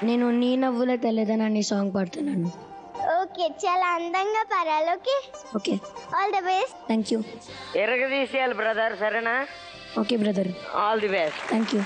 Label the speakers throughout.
Speaker 1: నేను నీ నవ్వుల తెల్లదనాన్ని సాంగ్ పాడుతున్నాను.
Speaker 2: ఓకే, చాలా అందంగా పాడాలి. Okay
Speaker 1: okay,
Speaker 2: all the best.
Speaker 1: Thank you.
Speaker 3: ఎరగదీసేయాలి బ్రదర్, సరేనా?
Speaker 1: Okay brother,
Speaker 3: all the best.
Speaker 1: Thank you.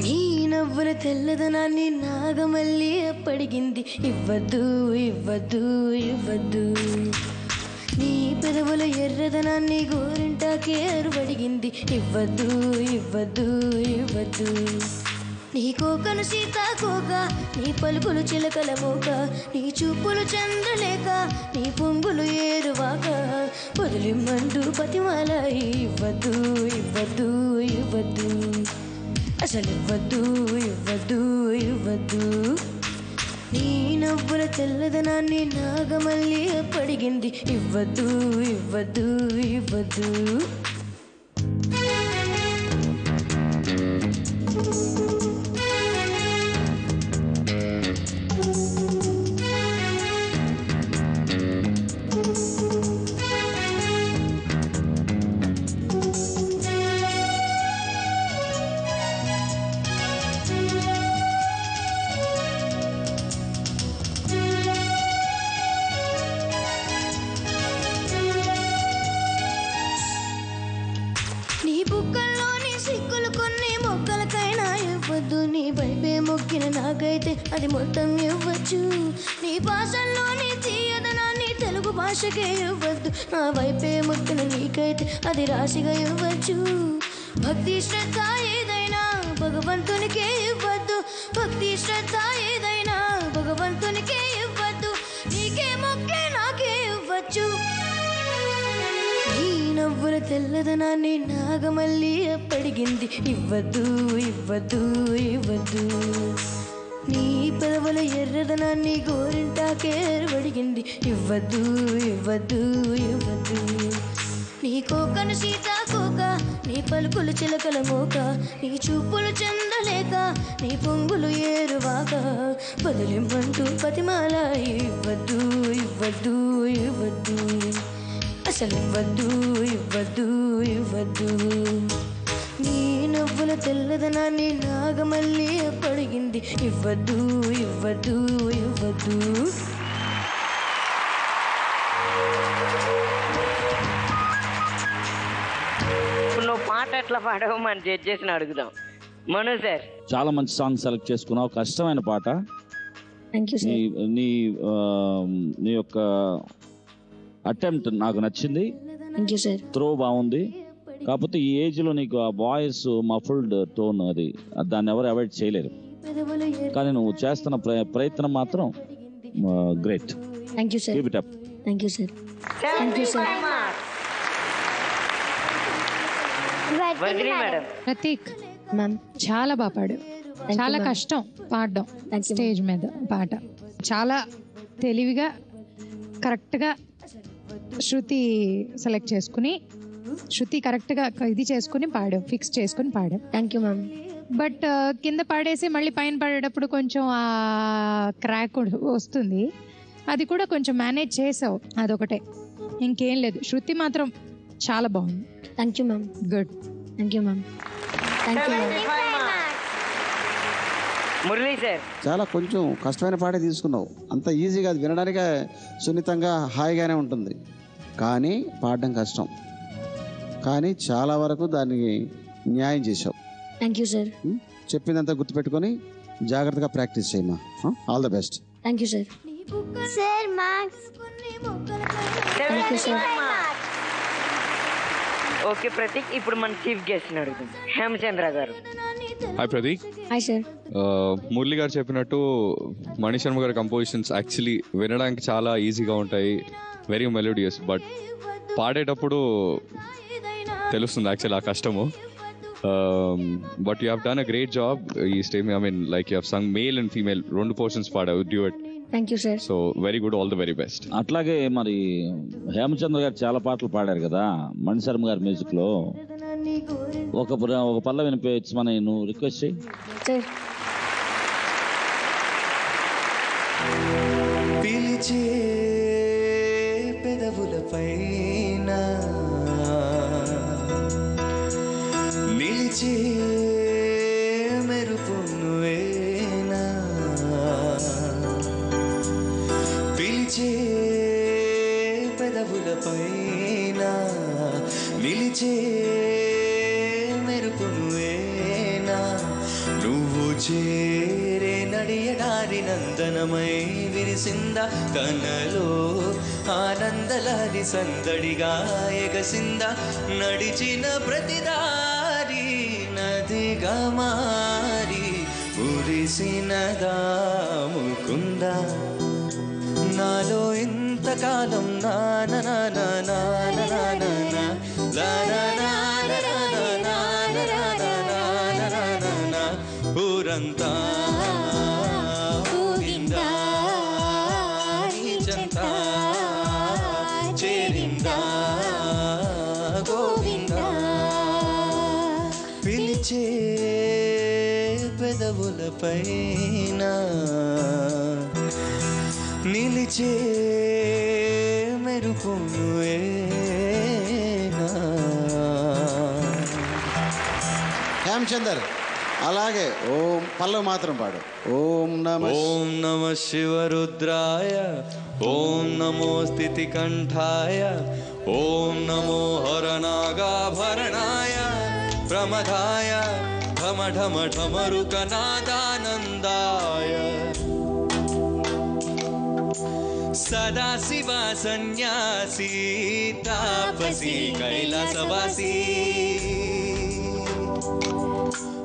Speaker 1: నీ నవ్వుల తెల్లదనాన్ని నాగమల్లి అప్పడిగింది, ఇవ్వద్దు ఇవ్వద్దు ఇవ్వద్దు. నీ పెదవుల ఎర్రదనాన్ని గోరింటాకే అరువడిగింది, ఇవ్వద్దు ఇవ్వద్దు ఇవ్వద్దు. నీ కోకను సీతాకోక, నీ పలుకులు చిలకల మోక, నీ చూపులు చంద్రలేక, నీ పొంగులు ఏరువాక, వదిలిమ్మంటూ పతిమాల, ఇవ్వద్దు ఇవ్వద్దు ఇవ్వద్దు, అసలు ఇవ్వద్దు ఇవ్వద్దు ఇవ్వద్దు. నీ నవ్వుల తెల్లదనాన్ని నాగమల్లి అప్పడిగింది, ఇవ్వద్దు ఇవ్వద్దు ఇవ్వద్దు. నీ బుక్కల్లోని సిక్కులు కొన్ని మొక్కలకైనా ఇవ్వద్దు, నీ వైపే మొక్కిన నాకైతే అది మొత్తం ఇవ్వచ్చు. నీ భాషల్లోని తీయదనాన్ని తెలుగు భాషకే ఇవ్వద్దు, నా వైపే మొక్కిన నీకైతే అది రాశిగా ఇవ్వచ్చు. భక్తి శ్రద్ధ ఏదైనా భగవంతునికే ఇవ్వద్దు, భక్తి శ్రద్ధ ఏదైనా భగవంతునికే ఇవ్వద్దు, నీకే మొక్కే నాకే ఇవ్వచ్చు. నీ నవ్వుల తెల్లదనాన్ని నాగమల్లి అప్పడిగింది, ఇవ్వద్దు ఇవ్వద్దు ఇవ్వద్దు. నీ పెదవుల ఎర్రదనాన్ని గోరింటాకే అరువడిగింది, ఇవ్వద్దు ఇవ్వద్దు ఇవ్వద్దు. నీ కోకను సీతాకోక, నీ పలుకులు చిలకల మోక, నీ చూపులు చందలేక, నీ పొంగులు ఏరువాక, బదిలింపంటూ పతిమాల, ఇవ్వద్దు ఇవ్వద్దు ఇవ్వద్దు, అసలు ఇవ్వద్దు ఇవ్వద్దు ఇవ్వద్దు. నీ నవ్వుల తెల్లదనాన్ని నాగమల్లి అప్పడిగింది, ఇవ్వద్దు ఇవ్వద్దు ఇవ్వద్దు.
Speaker 3: ఇప్పుడు నువ్వు పాట ఎట్లా పాడావు మన జడ్జెస్ని అడుగుదాం. మను సార్,
Speaker 4: చాలా మంచి సాంగ్ సెలెక్ట్ చేసుకున్నావు. కష్టమైన పాట. నీ నీ యొక్క అటెంప్ట్ నాకు నచ్చింది. త్రో బాగుంది. కాకపోతే ఈ ఏజ్ లో నీకు ఆ వాయిస్ మఫుల్డ్ టోన్, అది దాన్ని ఎవరు అవాయిడ్ చేయలేరు. కానీ నువ్వు చేస్తున్న ప్రయత్నం మాత్రం great. Keep it up.
Speaker 1: Thank you sir. Thank you sir.
Speaker 5: Prateek ma'am చాలా బాగా పాడు. చాలా కష్టం పాడడం స్టేజ్ మీద పాట. చాలా తెలివిగా కరెక్ట్గా శృతి సెలెక్ట్ చేసుకుని, శృతి కరెక్ట్గా ఇది చేసుకుని పాడాం, ఫిక్స్ చేసుకుని పాడాం.
Speaker 1: Thank you ma'am.
Speaker 5: బట్ కింద పాడేసి మళ్ళీ పైన పాడేటప్పుడు కొంచెం ఆ క్రాక్ వస్తుంది. అది కూడా కొంచెం మేనేజ్ చేసావు, అదొకటే, ఇంకేం లేదు. శృతి మాత్రం చాలా బాగుంది.
Speaker 1: Thank you ma'am.
Speaker 5: Good.
Speaker 1: Thank you ma'am. Thank you ma'am.
Speaker 3: Murali sir,
Speaker 6: చాలా కొంచెం కష్టమైన పాటే తీసుకున్నావు. అంత ఈజీగా, అది వినడానికే సున్నితంగా హాయిగానే ఉంటుంది, కానీ పాడడం కష్టం. కానీ చాలా వరకు దానికి న్యాయం చేసావు.
Speaker 1: Thank you sir.
Speaker 6: చెప్పిందంతా గుర్తుపెట్టుకొని జాగ్రత్తగా ప్రాక్టీస్ చేయమా. All the best.
Speaker 1: Thank you sir.
Speaker 2: Sir marks.
Speaker 1: Thank you sir.
Speaker 3: Okay Prateek, ఇప్పుడు మన చీఫ్ గెస్ట్ అడుగుతాం. హేమచంద్ర గారు.
Speaker 7: Hi Prateek.
Speaker 1: Hi sir.
Speaker 7: Murali గారు చెప్పినట్టు మణి శర్మ గారి కంపోజిషన్స్ యాక్చువల్లీ వినడానికి చాలా ఈజీగా ఉంటాయి, వెరీ మెలోడియస్. బట్ పాడేటప్పుడు తెలుస్తుంది యాక్చువల్లీ ఆ కష్టము. But you have done a great job ఈ stage. I mean like you have sung male and female, 2 portions పాడావు, duet.
Speaker 1: Thank you sir.
Speaker 7: So very good, all the very best.
Speaker 4: అట్లాగే మరి హేమచంద్ర గారు చాలా పాటలు పాడారు కదా మణి శర్మ గారి మ్యూజిక్ లో. ఒక పల్లవి వినిపించమని నువ్వు రిక్వెస్ట్ చేయి.
Speaker 8: పిలిచే పెదవులపైన నిలిచే మెరుపు నువ్వేనా పిలిచే పెదవులపైన నిలిచే మెరుపు నువ్వేనా నువ్వు చేరే నడియడారి నందనమై విరిసిందా కనలో ఆనందలారి సందడిగా ఎగసిందా నడిచిన ప్రతిదారి నదిగా మారి మురిసినదా ముకుందా నాలో ఇంతకాలం ఊరంతా ఊగిందా నీచంతా చేరిందా గోవిందా పిలిచే పెదవులపైన నిలిచే మెరుపు నువ్వేనా
Speaker 6: హేమచందర్ అలాగే ఓం పల్లవి మాత్రం పాడు. ఓం నమ
Speaker 8: శివరుద్రాయ ఓం నమో స్థితికంఠాయ ఓం నమో హరనాగాభరణాయ ప్రమదాయ ఢమ ఢమ ఢమరుకనాదానందాయ సదాశివ సన్యాసి తాపసి కైలాసవాసి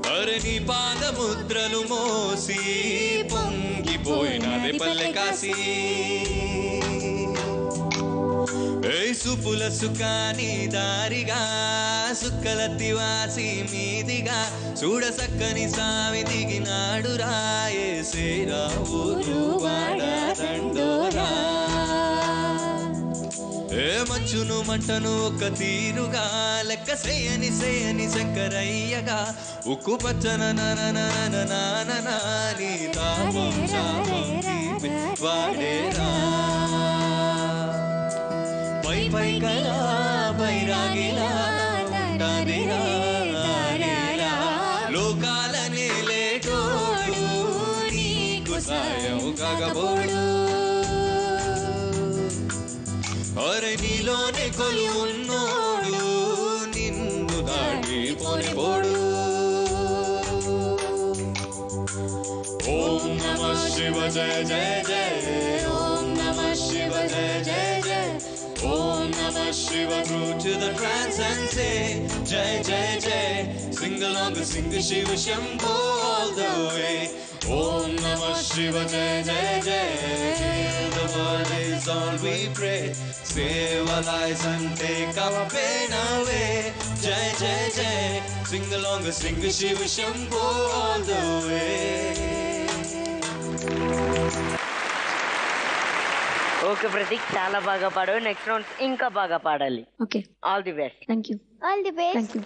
Speaker 8: హరిని పాదముద్రలు మోసి పొంగిపోయినది పల్లె కాశీ సుపుల సుఖాని దారిగా సుక్కల తివాసి మీదిగా చూడ సక్కని సామి దిగినాడు రాయేసేరా ఊరు వాడండోరా ఏ మంచును మంటను ఒక తీరుగా లెక్క సేయని శంకరయ్యగా ఉక్కు పచ్చన నాని తాపం శాపం వాడేరా పై కలా బైరాగిలా ఉంటాదిరా లోకాల నేలేటోడు నీకు సాయం కాగబోడు అరే నీలోనే కొలువున్నోడు నిన్ను దాడిపోనిపోడు ఓం నమః శివ జయ జయ జయ ఓం నమః శివ జయ జయ జయ Om Namah Shiva, through to the trance and say Jai Jai Jai. Sing along and sing the Shiva Shambho all the way. Om Namah Shiva, Jai Jai Jai. The world is all we pray. Save our lives and take our pain away. Jai Jai Jai. Sing along and sing the Shiva Shambho all the way.
Speaker 3: Okay Prateek, చాలా బాగా పాడావు. Next round ఇంకా బాగా పాడాలి.
Speaker 1: Okay,
Speaker 3: all the best.
Speaker 1: Thank you.
Speaker 2: All the best.
Speaker 1: Thank you.